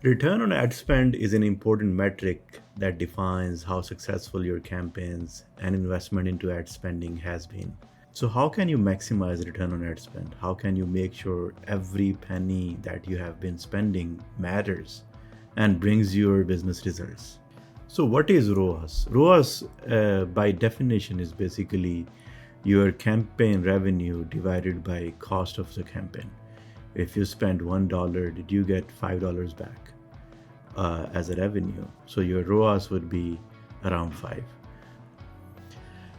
Return on ad spend is an important metric that defines how successful your campaigns and investment into ad spending has been. So, how can you maximize return on ad spend? How can you make sure every penny that you have been spending matters and brings your business results? So, what is ROAS? ROAS, by definition, is basically your campaign revenue divided by cost of the campaign. If you spend $1, did you get $5 back as a revenue? So your ROAS would be around 5.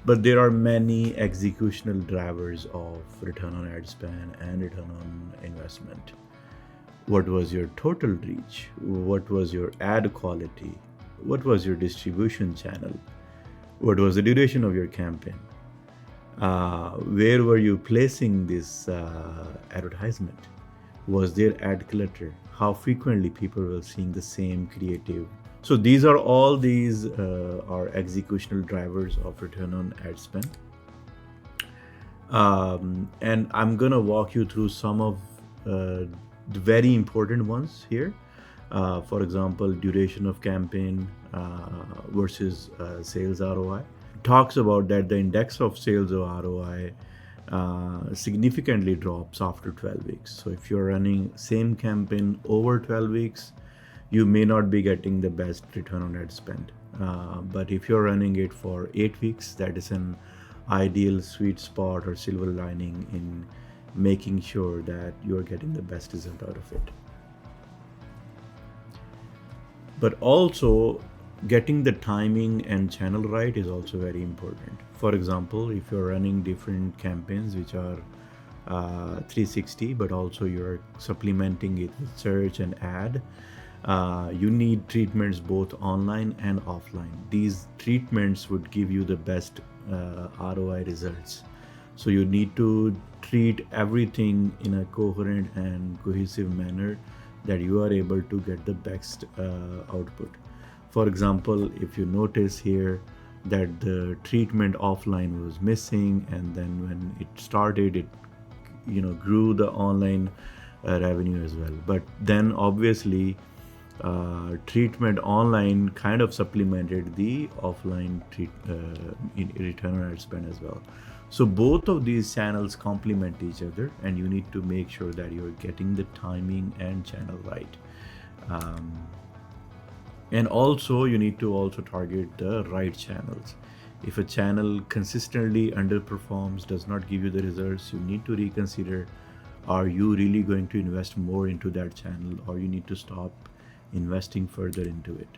But there are many executional drivers of return on ad spend and return on investment. What was your total reach? What was your ad quality? What was your distribution channel? What was the duration of your campaign? Where were you placing this advertisement? Was there ad clutter? How frequently people were seeing the same creative? So these are executional drivers of return on ad spend. And I'm gonna walk you through some of the very important ones here. For example, duration of campaign versus sales ROI. Talks about that the index of sales or ROI significantly drops after 12 weeks. So if you're running same campaign over 12 weeks, you may not be getting the best return on ad spend. But if you're running it for 8 weeks, that is an ideal sweet spot or silver lining in making sure that you're getting the best result out of it. But also, getting the timing and channel right is also very important. For example, if you're running different campaigns which are 360, but also you're supplementing it with search and ad, you need treatments both online and offline. These treatments would give you the best ROI results. So you need to treat everything in a coherent and cohesive manner that you are able to get the best output. For example, if you notice here that the treatment offline was missing, and then when it started, it grew the online revenue as well. But then obviously, treatment online kind of supplemented the offline return on ad spend as well. So both of these channels complement each other, and you need to make sure that you're getting the timing and channel right. And also you need to also target the right channels. If a channel consistently underperforms, does not give you the results, you need to reconsider, are you really going to invest more into that channel, or you need to stop investing further into it.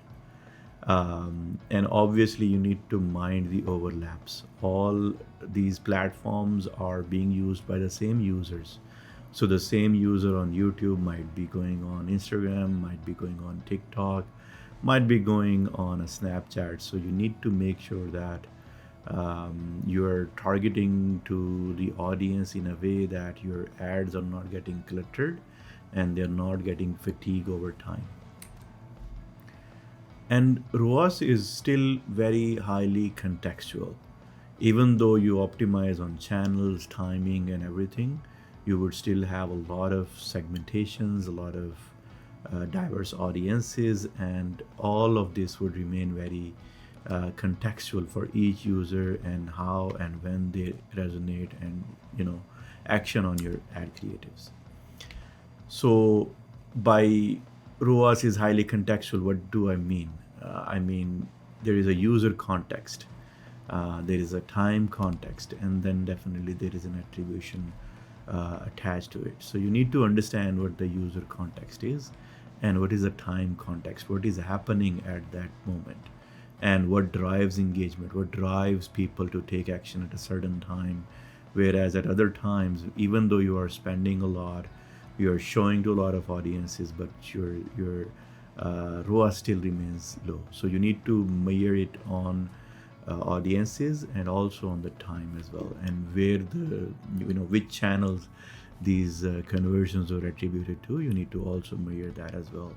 And obviously you need to mind the overlaps. All these platforms are being used by the same users. So the same user on YouTube might be going on Instagram, might be going on TikTok, might be going on a Snapchat. So you need to make sure that you're targeting to the audience in a way that your ads are not getting cluttered and they're not getting fatigue over time. And ROAS is still very highly contextual. Even though you optimize on channels, timing, and everything, you would still have a lot of segmentations, a lot of diverse audiences, and all of this would remain very contextual for each user and how and when they resonate and action on your ad creatives. So by ROAS is highly contextual, what do I mean? I mean there is a user context, there is a time context, and then definitely there is an attribution attached to it. So you need to understand what the user context is and what is the time context, what is happening at that moment, and what drives engagement, what drives people to take action at a certain time. Whereas at other times, even though you are spending a lot, you're showing to a lot of audiences, but your ROAS still remains low. So you need to measure it on audiences and also on the time as well, and where which channels these conversions are attributed to. You need to also measure that as well.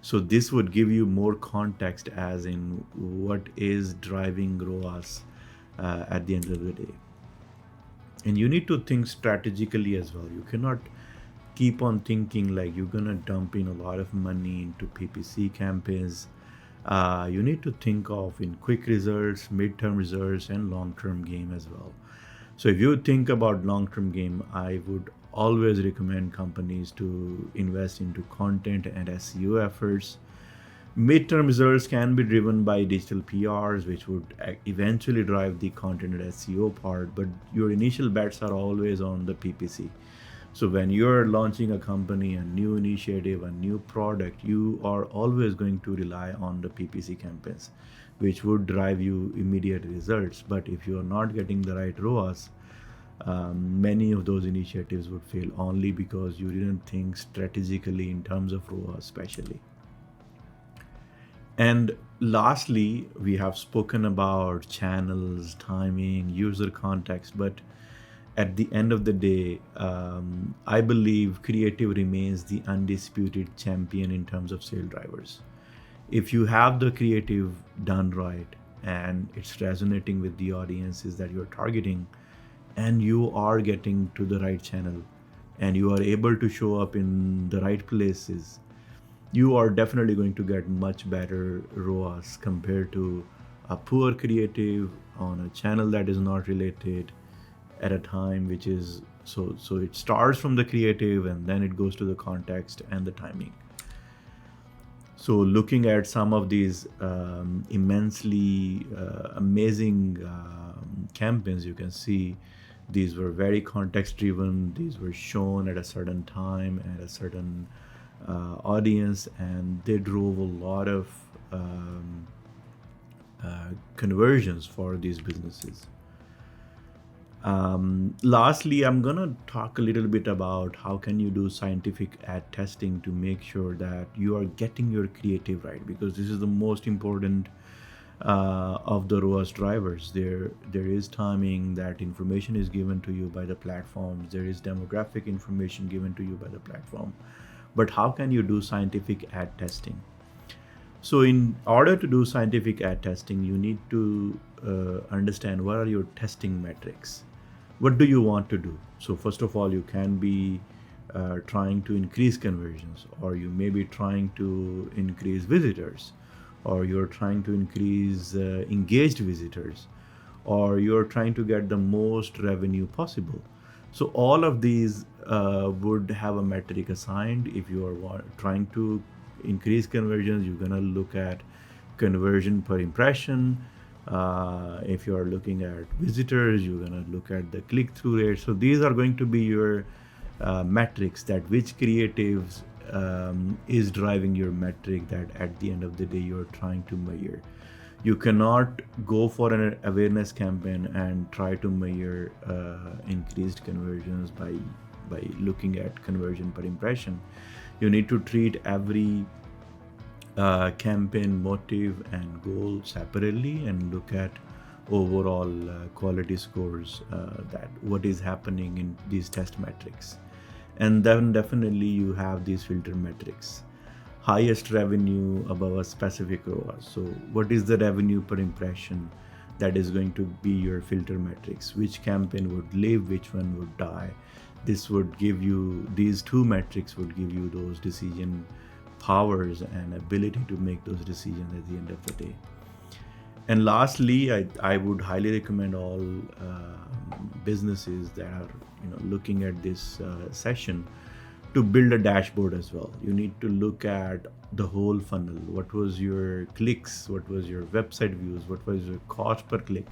So this would give you more context as in what is driving ROAS at the end of the day. And you need to think strategically as well. You cannot keep on thinking like you're gonna dump in a lot of money into PPC campaigns, you need to think of in quick results, midterm results, and long-term game as well. So if you think about long-term game, I would always recommend companies to invest into content and SEO efforts. Midterm results can be driven by digital PRs, which would eventually drive the content and SEO part, but your initial bets are always on the PPC. So when you're launching a company, a new initiative, a new product, you are always going to rely on the PPC campaigns, which would drive you immediate results. But if you are not getting the right ROAS, many of those initiatives would fail only because you didn't think strategically in terms of ROAS, especially. And lastly, we have spoken about channels, timing, user context, but at the end of the day, I believe creative remains the undisputed champion in terms of sale drivers. If you have the creative done right and it's resonating with the audiences that you're targeting, and you are getting to the right channel and you are able to show up in the right places, you are definitely going to get much better ROAS compared to a poor creative on a channel that is not related at a time which is so it starts from the creative and then it goes to the context and the timing. So looking at some of these immensely amazing campaigns, you can see these were very context driven. These were shown at a certain time at a certain audience, and they drove a lot of conversions for these businesses. Lastly, I'm gonna talk a little bit about how can you do scientific ad testing to make sure that you are getting your creative right, because this is the most important of the ROAS drivers. There is timing, that information is given to you by the platforms. There is demographic information given to you by the platform. But how can you do scientific ad testing? So in order to do scientific ad testing, you need to understand what are your testing metrics. What do you want to do? So first of all, you can be trying to increase conversions, or you may be trying to increase visitors, or you're trying to increase engaged visitors, or you're trying to get the most revenue possible. So all of these would have a metric assigned. If you are trying to increase conversions, you're gonna look at conversion per impression. If you are looking at visitors, you're gonna look at the click-through rate. So these are going to be your metrics, that which creatives is driving your metric that at the end of the day you're trying to measure. You cannot go for an awareness campaign and try to measure increased conversions by looking at conversion per impression. You need to treat every campaign motive and goal separately and look at overall quality scores, that what is happening in these test metrics. And then definitely you have these filter metrics. Highest revenue above a specific ROAS. So what is the revenue per impression? That is going to be your filter metrics. Which campaign would live, which one would die? This would give you, these two metrics would give you those decision powers and ability to make those decisions at the end of the day. And lastly, I would highly recommend all businesses that are looking at this session to build a dashboard as well. You need to look at the whole funnel. What was your clicks? What was your website views? What was your cost per click?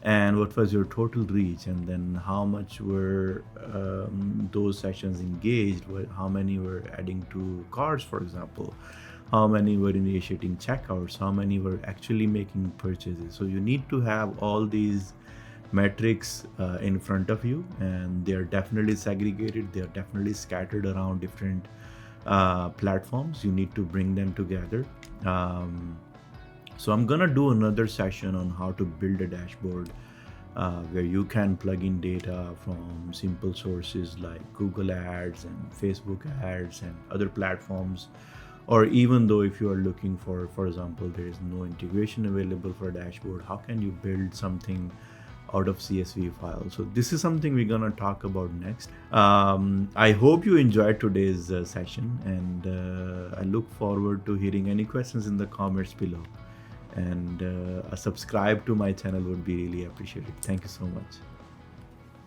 And what was your total reach? And then how much were those sessions engaged? How many were adding to carts, for example? How many were initiating checkouts? How many were actually making purchases? So you need to have all these metrics in front of you, and they are definitely segregated. They are definitely scattered around different platforms. You need to bring them together. So I'm gonna do another session on how to build a dashboard where you can plug in data from simple sources like Google Ads and Facebook Ads and other platforms. Or even though if you are looking for example, there is no integration available for a dashboard, how can you build something out of CSV file. So this is something we're gonna talk about next. I hope you enjoyed today's session, and I look forward to hearing any questions in the comments below. And a subscribe to my channel would be really appreciated. Thank you so much.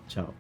Ciao.